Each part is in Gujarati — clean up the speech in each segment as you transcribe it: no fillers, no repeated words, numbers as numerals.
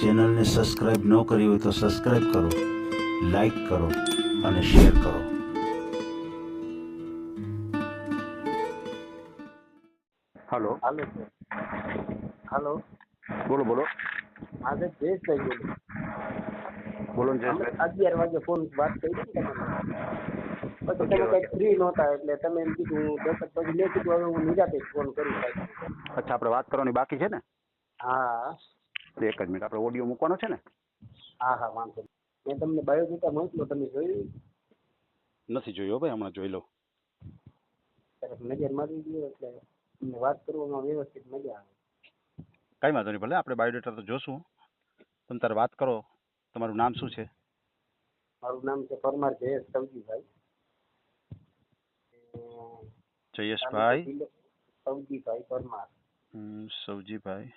ચેનલને સબસ્ક્રાઇબ ન કરી હોય તો સબસ્ક્રાઇબ કરો, લાઈક કરો અને શેર કરો. હાલો હાલો સર. હાલો. બોલો બોલો હા સર, જયેશભાઈ બોલું. બોલો ને અમે જયેશભાઈ. 11 વાગે ફોન વાત કરી હતી ને તમારે. પછી તમે કંઈક ફ્રી નહોતા એટલે તમે એમ કીધું હું 10 પછી મેં કીધું હવે હું નિરાતે જ ફોન કરું સાહેબ. અચ્છા, આપણે વાત કરવાની બાકી છે ને? હા એક જ મિનિટ, આપણે ઓડિયો મૂકવાનો છે ને? હા હા વાંધો નહીં. મેં તમને બાયોડેટા મોકલો, તમે જોયું? નથી જોયો ભાઈ, હમણાં જોઈ લો. તરફ નજર મારી દો એટલે તમને વાત કરવામાં વ્યવસ્થિત મજા આવે. કઈ વાંધો નહીં, ભલે આપણે બાયોડેટા તો જોશું. તમે તારે વાત કરો. તમારું નામ શું છે? મારું નામ છે પરમાર જયેશ સવજીભાઈ. જયેશભાઈ સવજીભાઈ પરમાર. સવજીભાઈ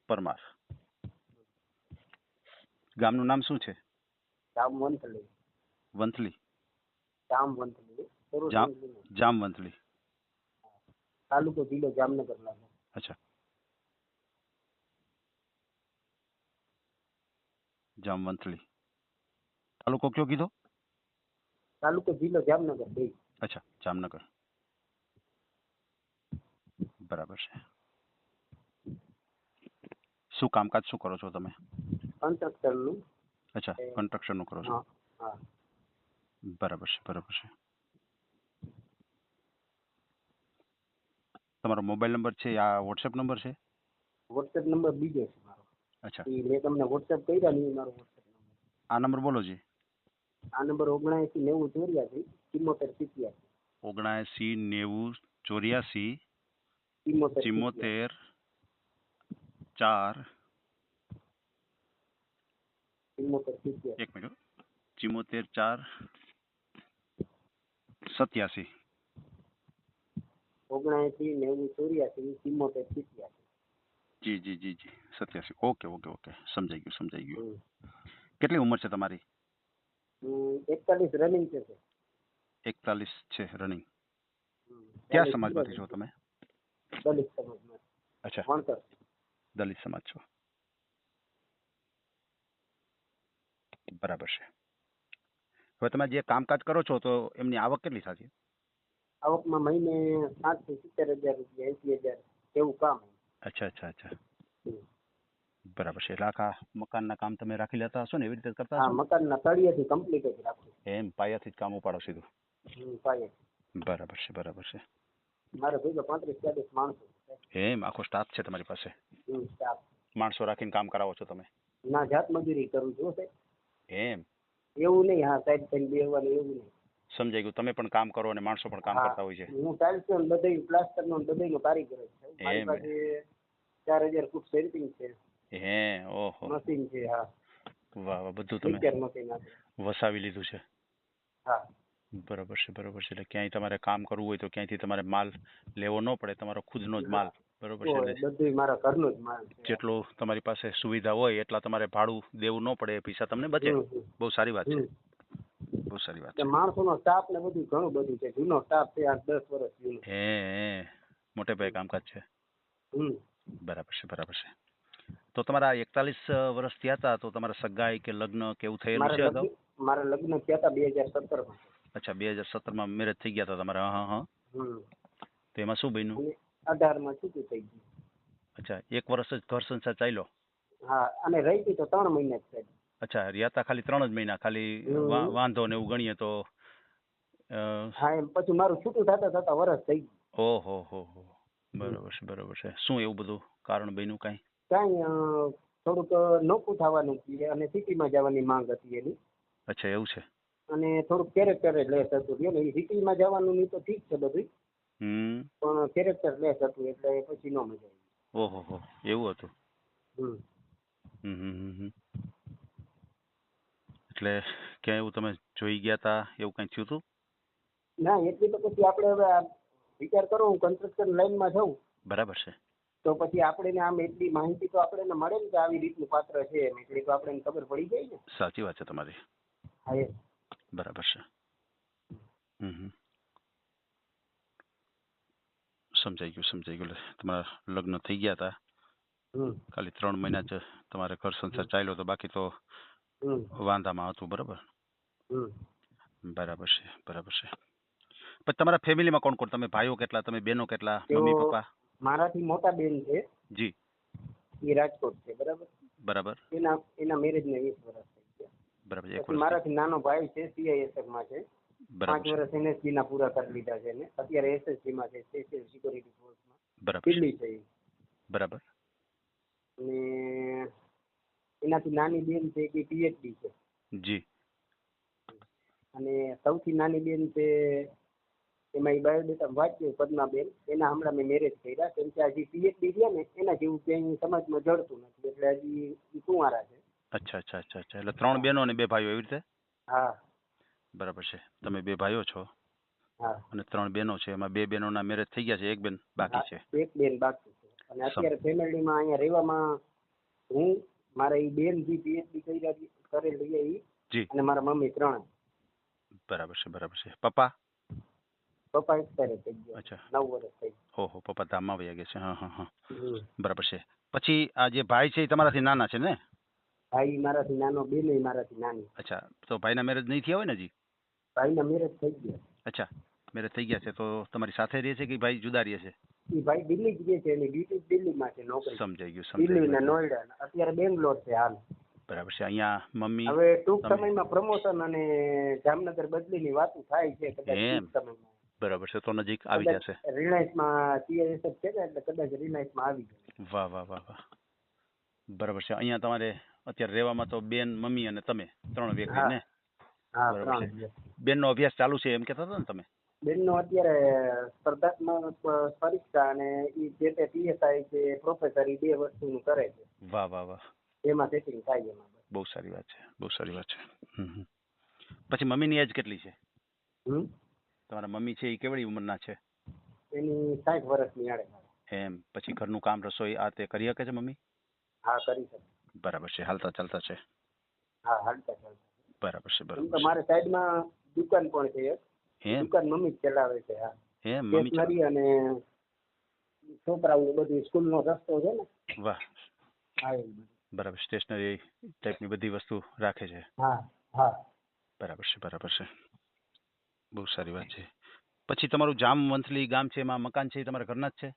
પરમાર. ગામનું નામ શું છે? જામ વંથલી. વંથલી. જામ વંથલી. જામ વંથલી. તાલુકો જિલ્લો જામનગર લાગે. અચ્છા, જામ વંથલી. તાલુકો કયો કીધો? તાલુકો જિલ્લો જામનગર બે. અચ્છા, જામનગર. બરાબર છે. શું કામકાજ શું કરો છો તમે? કન્સ્ટ્રક્શનનું. અચ્છા, કન્સ્ટ્રક્શનનું કરો છો. હા હા. બરાબર છે, બરાબર છે. તમારો મોબાઈલ નંબર છે આ વોટ્સએપ નંબર છે? વોટ્સએપ નંબર બીજો છે મારો. અચ્છા, એ મેં તમને વોટ્સએપ કર્યા ને એ મારો વોટ્સએપ નંબર. આ નંબર બોલો જી. આ નંબર 79 90 84 74 79 90 84 74 74 74 એક મિનિટ. 74 4 87. 79 90 84 74 જી જી જી જી 87. ઓકે ઓકે ઓકે, સમજાઈ ગયું સમજાઈ ગયું. કેટલી ઉંમર છે તમારી? 41 રનિંગ છે સર. 41 છે રનિંગ. કયા સમાજમાંથી છો તમે? દલિત સમાજમાં. અચ્છા, વણકર. દલિત સમાજ છો. બરાબર છે. હવે તમે જે કામકાજ કરો છો તો એમની આવક કેટલી થતી? આવકમાં મહિને 60 થી 70 હજાર રૂપિયા 80 હજાર એવું કામ. અચ્છા અચ્છા અચ્છા, બરાબર છે. એટલે આખા મકાનના કામ તમે રાખી લેતા હશો ને, એવી રીતે જ કરતા હા, હશો? મકાનના તળિયેથી કમ્પ્લીટ જ રાખું. એમ પાયાથી જ કામ ઉપાડો સીધું? પાયે. બરાબર છે, બરાબર છે. મારે ભેગા 35 40 માણસો. એમ આખો સ્ટાફ છે તમારી પાસે? સ્ટાફ. માણસો રાખીને કામ કરાવો છો તમે? ના, જાત મજૂરી કરું છું સાહેબ. એમ? એવું નહીં. હા સાહેબ, થઈને બેહવાનું એવું નહીં. સમજાઈ ગયું. તમે પણ કામ કરો અને માણસો પણ કામ કરતા હોય છે? હું ટાઇલ્સ નો બધે પ્લાસ્ટર નો બધેનો કારીગર જ છું. મારી એમ? પાસે 4000 ફૂટ સેન્ટિંગ છે. હે, ઓહો, મશીન છે. હા, વાહ વાહ, બધું તમે લિકેર મશીન આપે. વસાવી લીધું છે. હા. બરાબર છે, બરાબર છે. એટલે ક્યાંય તમારે કામ કરવું હોય તો ક્યાંયથી તમારે માલ લેવો ન પડે, તમારો ખુદનો જ માલ. બરોબર છે. એટલે બધું મારા ઘરનો જ માલ છે. જેટલું તમારી પાસે સુવિધા હોય એટલા તમારે ભાડું દેવું ન પડે, પૈસા તમને બચે. બહુ સારી વાત છે, બહુ સારી વાત છે. માણસોનો સ્ટાફ ને બધું ઘણું બધું છે. જૂનો સ્ટાફ છે, 8-10 વર્ષ જૂનો. હે, મોટે ભાઈ કામકાજ છે. હમ. બરાબર છે, બરાબર છે. તો તમારા 41 વર્ષ થયા હતા તો તમારા સગાઈ કે લગ્ન કે એવું થયેલું છે અગાઉ? મારા લગ્ન થયા હતા 2017 માં. અચ્છા, 2017 માં મેરેજ થઈ ગયા હતા તમારા? હા હા. તો એમાં શું બન્યું? 18 માં છૂટું થઈ ગયું. અચ્છા, 1 વર્ષ જ ઘર સંસાર ચાલ્યો? હા, અને રહી ગઈ તો 3 મહિના જ થાય. અચ્છા, રહ્યા હતા ખાલી 3 જ મહિના, ખાલી વાંધો ને એવું ગણીએ તો? હા, એમ પછી મારું છૂટું થતા વર્ષ થઈ ગયું. ઓહો હો હો, બરોબર છે, બરોબર છે. શું એવું બધું કારણ બન્યું કાંઈ? થોડુંક નોખું થવાનું છે અને સિટીમાં જવાની માંગ હતી એની. અચ્છા, એવું છે. અને થોડુંક કેરેક્ટર લેસ હતું ને, એ સિટીમાં જવાનું નહીં તો ઠીક છે બધું, પણ કેરેક્ટર લેસ હતું એટલે પછી ન મજા આવી. ઓહો હો, એવું હતું? એટલે ક્યાં એવું તમે જોઈ ગયા હતા, એવું કઈ થયું હતું? ના, એટલી તો પછી આપણે હવે વિચાર કરો, હું કન્સ્ટ્રક્શન લાઈનમાં જાઉં. બરાબર છે. તો પછી આપણે આમ એટલી માહિતી તો આપણે મળે ને કે આવી રીતનું પાત્ર છે એમ, એટલી તો આપણે ખબર પડી જાય ને. સાચી વાત છે તમારી. હા, એ બરાબર છે. સમજાઈ ગયું સમજાઈ ગયું. તમારા લગ્ન થઈ ગયા હતા હમ ખાલી 3 મહિના જ તમારે ઘર સંસાર ચાલ્યો તો બાકી તો હમ વાંધામાં હતું. બરાબર. હમ બરાબર છે, બરાબર છે. પછી તમારા ફેમિલીમાં કોણ કોણ? તમે ભાઈઓ કેટલા? તમે બહેનો કેટલા? તો મમ્મી પપ્પા? મારાથી મોટા બેન છે, જી. એ રાજકોટ છે. બરાબર. બરાબર. એના મેરેજ ને 20 વર્ષ થઈ ગયા. બરાબર. 1 પછી વર્ષ. મારાથી નાનો ભાઈ છે, CISF માં છે. 5 બરાબર છે. વર્ષ NSG ના પૂરા કરી લીધા છે એને. અત્યારે SSG માં છે, સ્પેશિયલ સિક્યોરિટી ફોર્સમાં. બરાબર છે. દિલ્હી છે ઈ. બરાબર. અને એનાથી નાની બેન છે કે PhD છે. જી. અને સૌથી નાની બેન છે, એમાં એ બાયોડેટા વાંચ્યો, પદ્માબેન. એના હમણાં મેં મેરેજ કર્યા, કેમ કે હજી PhD છે ને એના જેવું ક્યાંય સમાજમાં જડતું નથી, એટલે હજી ઈ કુંવારા છે. અચ્છા અચ્છા અચ્છા અચ્છા. એટલે 3 બહેનો અને 2 ભાઈઓ એવી રીતે? હા બરાબર છે. તમે 2 ભાઈઓ છો હા અને 3 બહેનો છે. એમાં 2 બહેનોના મેરેજ થઈ ગયા છે, 1 બેન બાકી હા, છે. એક બેન બાકી છે. અને અત્યારે ફેમિલીમાં અહીંયા રહેવામાં હું, મારા ઈ બેન જે PhD કરેલી ઈ, જી. અને મારા મમ્મી 3. બરાબર છે, બરાબર છે. પપ્પા? પપ્પા એક્સપાયર થઈ ગયા, અચ્છા. 9 વર્ષ થઈ ઓહો, પપ્પા ધામમાં વયા ગયા છે. હા હા હા. ગયા. બરાબર છે. પછી આ જે ભાઈ છે એ તમારાથી નાના છે ને? ભાઈ મારાથી નાનો, બેન મારાથી નાની. અચ્છા, તો ભાઈના મેરેજ નહીં થયા હોય ને હજી? ભાઈના મેરેજ થઈ ગયા. અચ્છા, મેરેજ થઈ ગયા છે. તો તમારી સાથે રહે છે કે ભાઈ જુદા રહે છે? ઈ ભાઈ દિલ્હી જ રહે છે, એની ડ્યુટી દિલ્હીમાં છે, નોકરી. સમજાઈ ગયું, સમજાઈ દિલ્હી ને ગયું. નોઈડા. અત્યારે બેંગ્લોર છે હાલ. બરાબર છે. અહીંયા મમ્મી? હવે ટૂંક તમે? સમયમાં પ્રમોશન અને જામનગર બદલીની વાતો થાય છે, કદાચ એમ? ટૂંક સમયમાં. બરાબર છે. તો નજીક આવી કદાચ જશે. રિલાયન્સમાં CISF છે ને, એટલે કદાચ રિલાયન્સમાં આવી જાય. વાહ વાહ વાહ વાહ. બરાબર છે. અહીંયા તમારે અત્યારે રહેવામાં તો બેન, મમ્મી અને તમે 3 વ્યક્તિ હા ને? હા, બરાબર છે. 3 દિવસ. બેનનો અભ્યાસ ચાલુ છે એમ કહેતા હતા ને તમે? બેનનો અત્યારે સ્પર્ધાત્મક પરીક્ષા અને ઈ જે તે PSI છે, પ્રોફેસર, ઈ 2 વસ્તુનું કરે છે. વાહ વાહ વાહ. એમાં સેટિંગ થાય એમાં. બહુ સારી વાત છે, બહુ સારી વાત છે. હમ. પછી મમ્મીની એજ કેટલી છે? હમ તમારા મમ્મી છે એ કેવડી ઉંમરના છે? એની 60 વર્ષની આડે. એમ. પછી ઘરનું કામ, રસોઈ આ તે કરી શકે છે મમ્મી? હા, કરી શકે. બરાબર છે. હાલતા ચાલતા છે? હા, હાલતા ચાલતા. બરાબર છે, એમ બરાબર તો છે. મારે સાઈડમાં દુકાન પણ છે એક. એમ? દુકાન મમ્મી જ ચલાવે છે. હા, એમ મમ્મી સ્ટેશનરી અને છોકરાઓ બધું સ્કૂલનો રસ્તો છે ને. વાહ. હા, એવું બધું. બરાબર. સ્ટેશનરી ટાઈપની બધી વસ્તુ રાખે છે? હા હા. બરાબર છે, બરાબર છે. બહુ સારી વાત છે. પછી તમારું જામ વંથલી ગામ છે, એમાં મકાન છે એ તમારા ઘરના જ છે?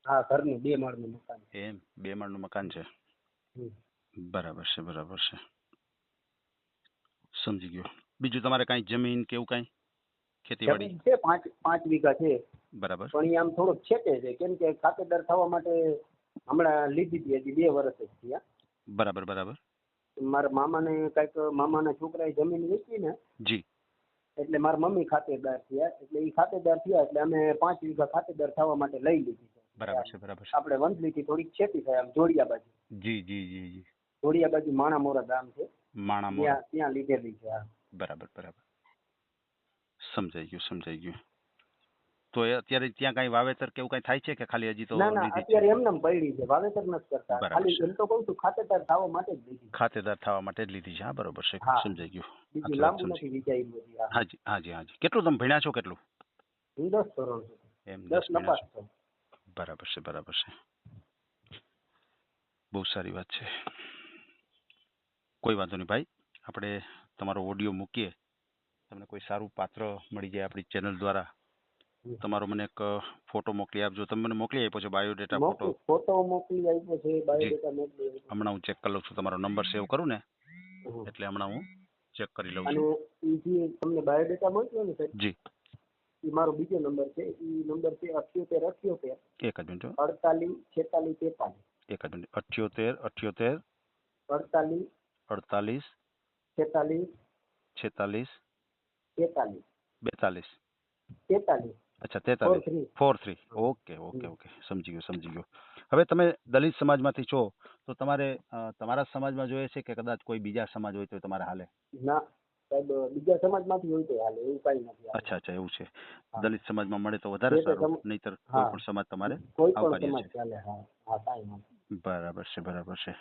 હા, ઘરનું 2 માળનું મકાન. એમ. 2 માળનું મકાન છે. હમ. બરાબર છે, બરાબર છે. સમજી ગયો. બીજું તમારે કાંઈ જમીન કે એવું કાંઈ ખેતીવાડી? જમીન છે 5 વીઘા છે. બરાબર. પણ એ આમ થોડુંક છેટે છે, કેમ કે ખાતેદાર થવા માટે હમણાં લીધી હતી, હજી 2 વર્ષ જ થયા. બરાબર બરાબર. મારા મામાને કંઈક, મામાના છોકરાએ જમીન વેચી ને, જી. એટલે મારા મમ્મી ખાતેદાર થયા. એટલે એ ખાતેદાર થયા એટલે અમે 5 વીઘા ખાતેદાર થવા માટે લઈ લીધી છે. બરાબર છે, બરાબર છે. આપણે વંથલીથી થોડીક છેટી થાય, આમ જોડિયા બાજુ. જી જી જી જી. જોડિયા બાજુ માણામોરા ગામ છે, માણામોરા. ત્યાં લીધેલી છે. હા. બરાબર બરાબર. સમજાઈ ગયું, સમજાઈ ગયું. તો એ અત્યારે ત્યાં કાંઈ વાવેતર કે એવું કાંઈ થાય છે કે ખાલી હજી તો ના ના, લીધી છે? અત્યારે એમનેમ પડી છે, વાવેતર નથી કરતા. બરાબર ખાલી છે. એમ તો કહું છું, ખાતેદાર થવા માટે જ લીધી છે. ખાતેદાર થવા માટે જ લીધી છે. હા, બરોબર છે. હા. સમજાઈ ગયું. બીજું આટલી વાત લાંબુ સમજી. નથી વિચાર્યું હજી. હા. હાજી હાજી હાજી. કેટલું તમે ભણ્યા છો કેટલું? હું 10 ધોરણ સુધી. એમ 10 10 ભણ્યા નપાસ છો. છું. બરાબર છે, બરાબર છે. બહુ સારી વાત છે. કોઈ વાંધો નહીં ભાઈ, આપણે તમારો ઓડિયો મૂકીએ, તમને કોઈ સારું પાત્ર મળી જાય આપણી ચેનલ દ્વારા, તમારો મને એક ફોટો મોકલી આપજો. તમે મને મોકલી આપ્યો છે બાયોડેટા ફોટો? ફોટો મોકલી આપ્યો છે, બાયોડેટા મોકલી આપ્યો છે. હમણાં હું ચેક કરી લઉં છું. તમારો નંબર સેવ કરું ને હમ. એટલે હમણાં હું ચેક કરી લઉં અને છું. ઈ જે તમને બાયોડેટા મોકલ્યો ને સાહેબ, જી. ઈ મારો બીજો નંબર છે. ઈ નંબર છે 78 એક જ મિનિટ. 48 46 43. એક જ મિનિટ. 78 48 48 48 46 46 43 42. 43. અચ્છા, 43 43. Okay okay okay. સમજી ગયો, સમજી ગયો. હવે તમે દલિત સમાજમાંથી છો તો તમારે તમારા સમાજમાં જોઈએ છે કે કદાચ કોઈ બીજા સમાજ હોય તો તમારે હાલે? ના સાહેબ, બીજા સમાજમાંથી હોય તો હાલે, એવું કઈ નથી. અચ્છા અચ્છા, એવું છે. હા. દલિત સમાજમાં મળે તો વધારે સારું, નહીતર કોઈ હા. પણ સમાજ તમારે કોઈ પણ આવકાર્ય સમાજ છે. ચાલે. હા હા, કાંઈ નથી. બરાબર છે, બરાબર છે.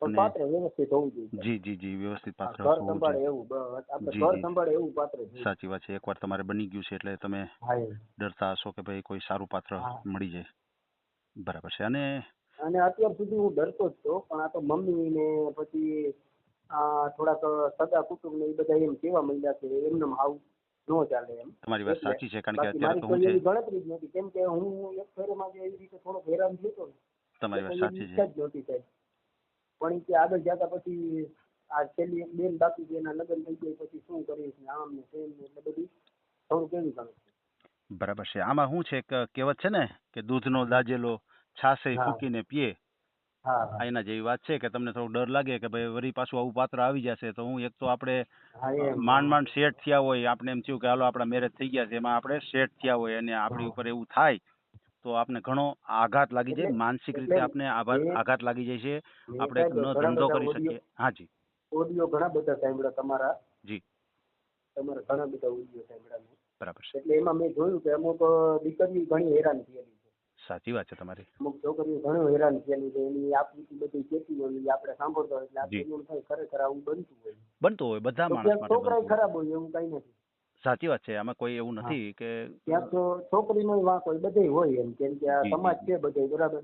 પણ અને પાત્ર વ્યવસ્થિત હોવું જોઈએ. જી જી જી, વ્યવસ્થિત હા, પાત્ર ઘર હોવું સંભાળે જોઈએ. એવું, આપણે જી ઘર જી, સંભાળે એવું પાત્ર જોઈએ. સાચી વાત છે. એકવાર તમારે બની ગયું છે એટલે તમે હા એમ. ડરતા હશો કે ભાઈ કોઈ સારું પાત્ર હા. મળી જાય. બરાબર છે. અને અને અત્યાર સુધી હું ડરતો જ હતો, પણ આ તો મમ્મી ને પછી થોડાક સગા કુટુંબ ને એ બધા એમ કેવા માંડ્યા કે એમને આવું ન ચાલે એમ. તમારી વાત એટલે સાચી છે, કારણ કે બાકી અત્યારે મારી તો હું કોઈ છે, એવી ગણતરી જ નહોતી, કેમ કે હું એક ફેરમાં જે એવી રીતે થોડો હેરાન થયો હતો ને, તમારી વાત કોઈ સાચી એવી છે. ઈચ્છા જ નહોતી સાહેબ. પણ એ કે આગળ જતા પછી આ છેલ્લી એક બેન બાકી છે, એના લગ્ન થઈ ગયા પછી શું કરીશ ને આમ ને તેમ ને, એટલે બધી થોડુંક એવી ગણતરી. બરાબર છે. આમાં શું છે, એક કહેવત છે ને કે દૂધનો દાજેલો છાશે હા ફૂકીને પીએ. હા હા આ એના જેવી વાત છે કે તમને થોડો ડર લાગે કે ભાઈ વળી પાછું આવું પાત્ર આવી જશે તો હું એક તો આપણે હા એમ માંડ સેટ થયા હોય, આપણે એમ થયું કે હાલો આપણા મેરેજ થઈ ગયા છે, એમાં આપણે સેટ થયા હોય અને આપણી હા. ઉપર એવું થાય તો આપણે ઘણો આઘાત લાગી જાય, એટલે માનસિક રીતે એટલે આપણે મેં આઘાત લાગી જાય છે, મેં આપણે સાહેબ ન ઘણા ધંધો બધા કરી શકીએ. હાજી ઓડિયો ઘણા બધા સાંભળ્યા તમારા જી ઘણા બધા ઓડિયો સાંભળ્યા મેં. બરાબર છે. એટલે એમાં મેં જોયું કે અમુક દીકરીઓ ઘણી હેરાન થયેલી છે, સાચી વાત છે તમારી. અમુક છોકરીઓ ઘણું હેરાન થયેલી છે, એની આપવીતી બધી કહેતી હોય એ આપણે સાંભળતા હોય એટલે જી આપણે એમ થાય ખરેખર આવું બનતું હોય. બનતું હોય, બધા તો માણસ ક્યાંક માટે છોકરા બનતું હોય. ખરાબ હોય એવું કઈ નથી. સાચી વાત છે, આમાં કોઈ એવું હા નથી કે ક્યાંક તો છોકરીનો વાંક હોય, બધે હોય એમ, કેમ કે આ જી સમાજ જી છે બધે બરાબર,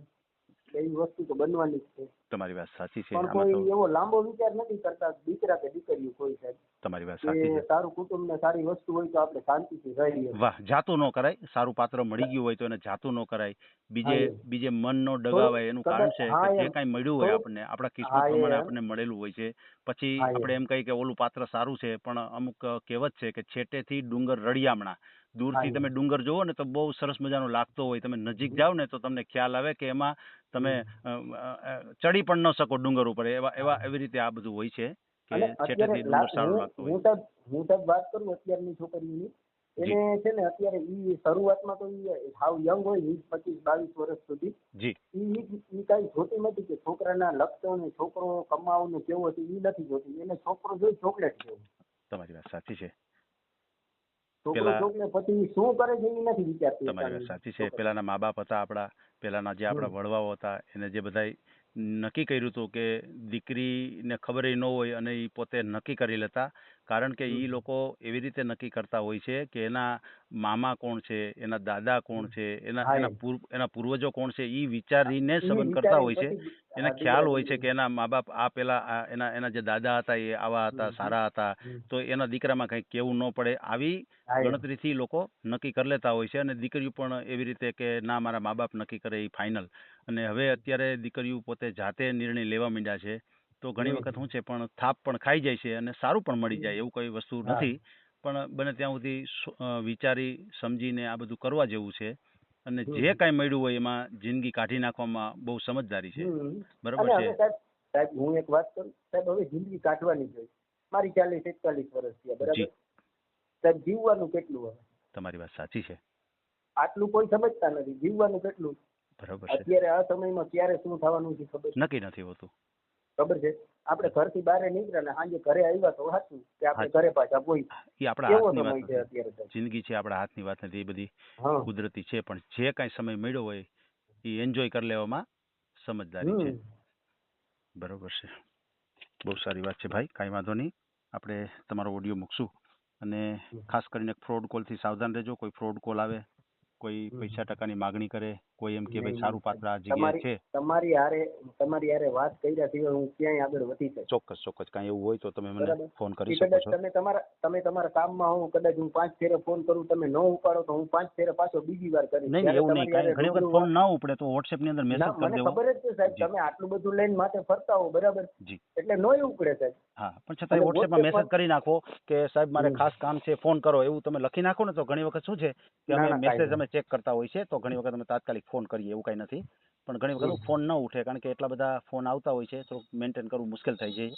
એવી વસ્તુ તો બનવાની જ છે. તમારી વાત સાચી છે. પણ આમાં તો કોઈ એવો લાંબો વિચાર નથી કરતા દીકરા કે દીકરીઓ કોઈ સાહેબ, તમારી વાત સાચી કે છે. સારું કુટુંબ ને સારી વસ્તુ હોય તો આપણે શાંતિથી રહીએ. વાહ, જાતું ન કરાય. સારું પાત્ર મળી ગયું હોય તો એને જાતું ન કરાય. હા બીજે એમ બીજે મન ન થોડુંક ડગાવાય. એનું કારણ કદાચ છે હા કે જે એમ કાંઈ મળ્યું હોય થોડુંક આપણને આપણા કિસ્મત હા પ્રમાણે એમ આપણને મળેલું હોય છે, પછી હા આપણે એમ એમ કહીએ કે ઓલું પાત્ર સારું છે, પણ અમુક કહેવત છે કે છેટેથી ડુંગર રળિયામણા. હા દૂરથી તમે એમ ડુંગર જોવો ને તો બહુ સરસ મજાનો લાગતો હોય, તમે નજીક જાઓ ને તો તમને ખ્યાલ આવે કે એમાં તમે ચડી પણ ન શકો ડુંગર ઉપર. હા એવી રીતે આ બધું હોય છે કે અને અત્યારે છેટેથી ડુંગર સારું લાગતો હોય. હું સાહેબ વાત કરું અત્યારની છોકરીની, જી એને છે ને અત્યારે ઈ શરૂઆતમાં તો ઈ હાવ યંગ હોય 20-25-22 વર્ષ સુધી જી ઈ કાંઈ જોતી નથી કે છોકરાના લક્ષણ ને છોકરો કમાવું ને કેવો છે ઈ નથી જોતી, એને છોકરો જોઈ ચોકલેટ જેવો. તમારી વાત સાચી છે. છોકરો પેલા ચોકલેટ પછી શું કરે છે એ નથી વિચારતી તમારી વાત અત્યારની સાચી છે. છોકરી. પેલાના મા બાપ હતા આપણા, પેલાના જે આપણા વડવાઓ હતા, એને જે બધાય નક્કી કર્યું હતું કે દીકરીને ખબર ન હોય અને એ પોતે નક્કી કરી લેતા, કારણ કે એ લોકો એવી રીતે નક્કી કરતા હોય છે કે એના મામા કોણ છે, એના દાદા કોણ છે, હા એના પૂર્વજો કોણ છે, એ વિચારીને ઈ સંબંધ કરતા વિચારીને હોય છે. પછી એને આ ખ્યાલ દીકરા હોય છે દીકરી કે એના મા બાપ આ પેલા એના જે દાદા હતા એ આવા હતા, સારા હતા, તો એના દીકરામાં કંઈ કેવું ન પડે, આવી હા ગણતરીથી લોકો નક્કી કરી લેતા હોય છે. અને દીકરીઓ પણ એવી રીતે કે ના, મારા મા બાપ નક્કી કરે એ ફાઇનલ. અને હવે અત્યારે દીકરીઓ પોતે જાતે નિર્ણય લેવા માંડ્યા છે, તો ઘણી વખત શું છે પણ થાપ પણ ખાઈ જાય છે અને સારું પણ મળી જાય, એવું કોઈ વસ્તુ હા નથી. પણ બને ત્યાં સુધી વિચારી સમજીને આ બધું કરવા જેવું છે. અને જે કાંઈ મળ્યું હોય એમાં જિંદગી કાઢી નાખવામાં બહુ સમજદારી છે. બરોબર અને છે. હવે સાહેબ હું એક વાત કરું સાહેબ, હવે જિંદગી કાઢવાની જોઈએ. મારી 40-41 વર્ષ થયા બરાબર જી સાહેબ, જીવવાનું કેટલું હવે? તમારી વાત સાચી છે. આટલું કોઈ સમજતા નથી, જીવવાનું કેટલું? બરોબર છે. અત્યારે આ સમયમાં ક્યારે શું થવાનું છે ખબર નક્કી નથી હોતું. ખબર છે? આપણે ઘરથી બહાર નીકળ્યા ને સાંજે ઘરે આવ્યા તો સાચું કે આપણે ઘરે પાછા પહોંચ્યા, એ આપણા એવો હાથની વાત સમય છે નથી. અત્યારે સાહેબ. જિંદગી છે આપણા હાથની વાત નથી, એ બધી હા કુદરતી છે. પણ જે કાંઈ સમય મળ્યો હોય એ એન્જોય કરી લેવામાં સમજદારી છે. બરોબર છે. બહુ સારી વાત છે ભાઈ, કાંઈ વાંધો નહીં. આપણે તમારો ઓડિયો મૂકશું અને ખાસ કરીને ફ્રોડ કોલથી સાવધાન રહેજો. કોઈ ફ્રોડ કોલ આવે, કોઈ પૈસા ટકાની માગણી કરે, કોઈ એમ કે ભાઈ સારું પાત્ર આ જગ્યાએ છે. તમારી હારે વાત કર્યા સિવાય હું ક્યાંય આગળ વધી શકું? ચોક્કસ કાંઈ એવું હોય તો તમે મને બરાબર. ફોન કરી એ શકો કદાચ છો. તમે તમારા કામમાં હો, કદાચ હું 5 ફેરે ફોન કરું, તમે ન ઉપાડો તો હું 5 ફેરે પાછો બીજી વાર કરીશ. નહીં જ્યારે એવું નહીં, તમારી હારે ઘણી વખત રૂબરૂ ફોન ના ઉપડે તો વોટ્સએપની અંદર મેસેજ ના, કરી મને દેવો. ખબર જ છે સાહેબ, જી તમે આટલું બધું લઈને માથે ફરતા હો બરાબર, જી એટલે નોય ઉપડે સાહેબ. હા, પણ છતાંય અને વોટ્સએપમાં મેસેજ WhatsApp કરી નાખો કે સાહેબ મારે ખાસ કામ છે, ફોન કરો, એવું તમે લખી નાખો ને તો ઘણી વખત શું છે કે ના અમે ના કાંઈ મેસેજ નહીં. ચેક કરતા હોય છે, તો ઘણી વખત અમે તાત્કાલિક ફોન કરીએ, એવું કાંઈ નથી. પણ ઘણી વખત ફોન ન ઉઠે કારણ કે એટલા બધા ફોન આવતા હોય છે, તો મેન્ટેન કરવું મુશ્કેલ થઈ જાય.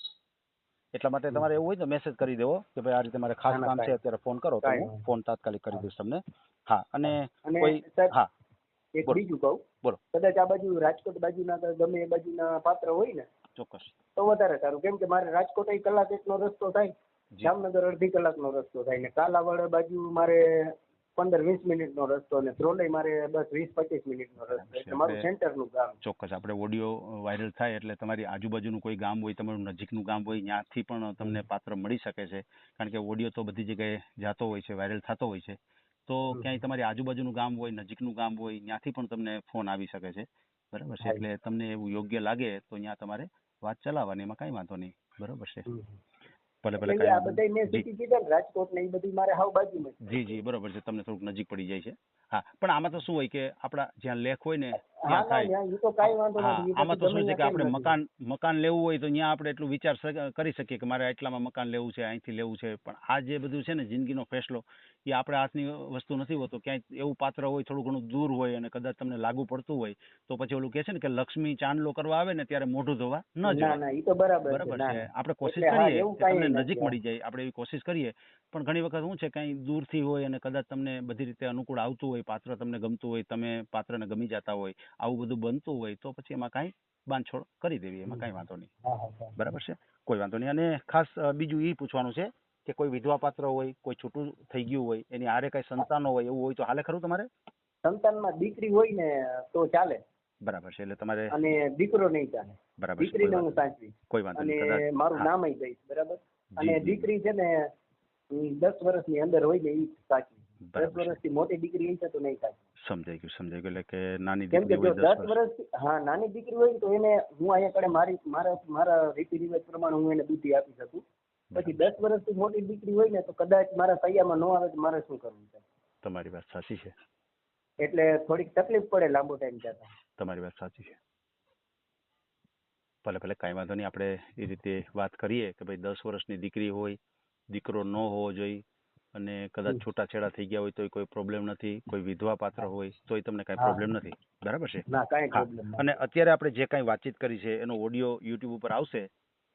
એટલા માટે તમારે એવું હોય તો મેસેજ કરી દેવો કે ભાઈ આ રીતે મારે ખાસ ના ના કામ છે, અત્યારે ફોન કરો, તો હું કાંઈ ફોન તાત્કાલિક કરી નહીં. દઈશ તમને. હા, અને અને કોઈ સાહેબ હા એક બોલો બીજું કહું, બોલો. કદાચ આ બાજુ રાજકોટ બાજુના કે ગમે એ બાજુના પાત્ર હોય ને ચોક્કસ. તો વધારે સારું, કેમ કે મારે રાજકોટ 1 કલાક નો રસ્તો થાય, જામનગર અડધી કલાકનો રસ્તો થાય, ને કાલાવાડ બાજુ મારે 15-20 મિનિટનો રસ્તો, ને ત્રોલઈ મારે બસ 20-25 મિનિટનો રસ્તો, એટલે મારું સેન્ટરનું ગામ. ચોક્કસ આપણે ઓડિયો વાયરલ થાય એટલે તમારી આજુબાજુનું કોઈ ગામ હોય, તમારું નજીકનું ગામ હોય, ત્યાંથી પણ તમને પાત્ર મળી શકે છે. કારણ કે ઓડિયો તો બધી જગ્યાએ જતો હોય છે, વાયરલ થતો હોય છે. તો ક્યાંય તમારી આજુબાજુનું ગામ હોય, નજીકનું ગામ હોય, ત્યાંથી પણ તમને ફોન આવી શકે છે. બરાબર છે. એટલે તમને એવું યોગ્ય લાગે તો અહીંયા તમારે વાત ચલાવવાની, એમાં કાંઈ વાંધો નહીં. બરાબર છે. ભલે ભલે એટલે આ બધા મેં સિટી કીધા ને, રાજકોટ ને એ બધી મારે હાવ બાજુમાં જ. જી જી બરોબર છે. તમને થોડુંક નજીક પડી જાય છે. હા, પણ આમાં તો શું હોય કે આપણા જ્યાં લેખ હોય ને હા ત્યાં થાય. ના એ તો કાંઈ વાંધો હા, નથી. આમાં તો શું છે કે આપણે મકાન લેવું હોય તો ત્યાં આપણે એટલું વિચાર કરી શકીએ કે મારે આટલામાં મકાન લેવું છે, અહીંથી લેવું છે. પણ આ જે બધું છે ને જિંદગીનો ફેસલો, એ આપણે હાથની વસ્તુ નથી હોતો. ક્યાંય એવું પાત્ર હોય થોડું ઘણું દૂર હોય અને કદાચ તમને લાગુ પડતું હોય તો પછી ઓલું કહે છે ને કે લક્ષ્મી ચાંદલો કરવા આવે ને ત્યારે મોઢું ધોવા ન ના જોઈએ. ના એ તો બરાબર છે. બરાબર ના, છે. આપણે કોશિશ એટલે હા, કરીએ એવું કે તમને કાંઈ નજીક નથી. મળી જાય, આપણે એવી કોશિશ કરીએ. પણ ઘણી વખત શું છે કઈ દૂરથી હોય અને કદાચ તમને બધી રીતે અનુકૂળ આવતું હોય, પાત્ર તમને ગમતું હોય, તમે પાત્રને ગમી જતા હોય, આવું બધું બનતું હોય તો પછી એમાં કાંઈ બાંધછોડ કરી દેવી, એમાં કાંઈ વાંધો નહીં. હા, હા, હા. બરાબર છે. કોઈ વાંધો નહીં. અને ખાસ બીજું એ પૂછવાનું છે કે કોઈ વિધવા પાત્ર હોય, કોઈ છૂટું થઈ ગયું હોય, એની હારે કઈ સંતાનો હોય, એવું હોય તો હાલે ખરું તમારે? સંતાનમાં દીકરી હોય ને તો ચાલે. બરાબર છે. એટલે તમારે અને દીકરો નહીં ચાલે. બરાબર છે. દીકરીને હું સાચવી કોઈ વાંધો અને નહીં. કદાચ મારું હા. નામ દઈશ. બરાબર. જી, અને જી. દીકરી છે ને 10 વર્ષની અંદર હોય ને એ સાચવી. 10 બરાબર છે. વર્ષથી મોટી દીકરી હોય છે તો નહીં સાચવી. સમજાઈ ગયું, સમજાઈ ગયું. એટલે કે નાની કેમ કે દીકરી જો હોય 10 10 વર્ષ. વર્ષ હા નાની દીકરી હોય ને તો એને હું અહીંયા કડે મારા રીતિ રિવાજ પ્રમાણે હું એને બુદ્ધિ આપી શકું. પછી 10 વર્ષથી મોટી દીકરી હોય ને તો કદાચ મારા સૈયામાં ન આવે તો મારે શું કરવું છે? તમારી વાત સાચી છે. એટલે થોડીક તકલીફ પડે લાંબો ટાઈમ જતા. તમારી વાત સાચી છે. ભલે ભલે કાંઈ વાંધો નહીં. આપણે એ રીતે વાત કરીએ કે ભાઈ 10 વર્ષની દીકરી હોય, દીકરો ન હોવો જોઈએ, અને કદાચ છૂટાછેડા થઈ ગયા હોય તોય કોઈ પ્રોબ્લેમ નથી, કોઈ વિધવા પાત્ર હોય તોય તમને કાંઈ પ્રોબ્લેમ નથી. બરાબર છે. ના કાંઈ હા. પ્રોબ્લેમ નથી. અને અત્યારે આપણે જે કાંઈ વાતચીત કરી છે એનો ઓડિયો યુટ્યુબ ઉપર આવશે,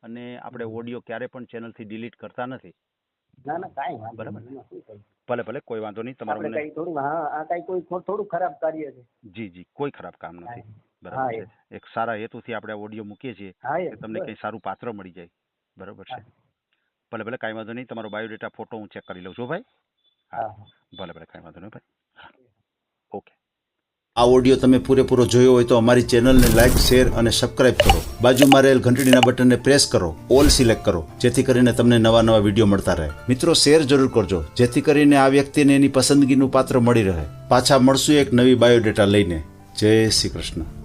અને આપણે ઓડિયો ક્યારે પણ ચેનલથી ડિલીટ કરતા નથી. ના ના કાંઈ વાંધો બરાબર. નહીં. એમાં શું થાય? ભલે ભલે કોઈ વાંધો નહીં. તમારું આપણે મને કઈ થોડું આ કઈ કોઈ થોડું ખરાબ કાર્ય છે. જી જી કોઈ ખરાબ કામ નથી. હા, બરાબર એ. છે. એક સારા હેતુથી આપણે ઓડિયો મૂકીએ છીએ હા એ કે તમને બસ. કંઈ સારું પાત્ર મળી જાય. બરાબર છે. હા. ભલે ભલે કાંઈ વાંધો નહીં. તમારો બાયોડેટા ફોટો હું ચેક કરી લઉં છું ભાઈ. હા હા. ભલે ભલે કાંઈ વાંધો નહીં ભાઈ. હા. ઓકે. આ ઓડિયો તમે પૂરેપૂરો જોયો હોય તો અમારી ચેનલને લાઇક, શેર અને સબસ્ક્રાઇબ કરો. બાજુમાં રહેલ ઘંટડીના બટનને પ્રેસ કરો, ઓલ સિલેક્ટ કરો, જેથી કરીને તમને નવા નવા વિડીયો મળતા રહે. મિત્રો શેર જરૂર કરજો, જેથી કરીને આ વ્યક્તિને એની પસંદગીનું પાત્ર મળી રહે. પાછા મળશું એક નવી બાયોડેટા લઈને. જય શ્રી કૃષ્ણ.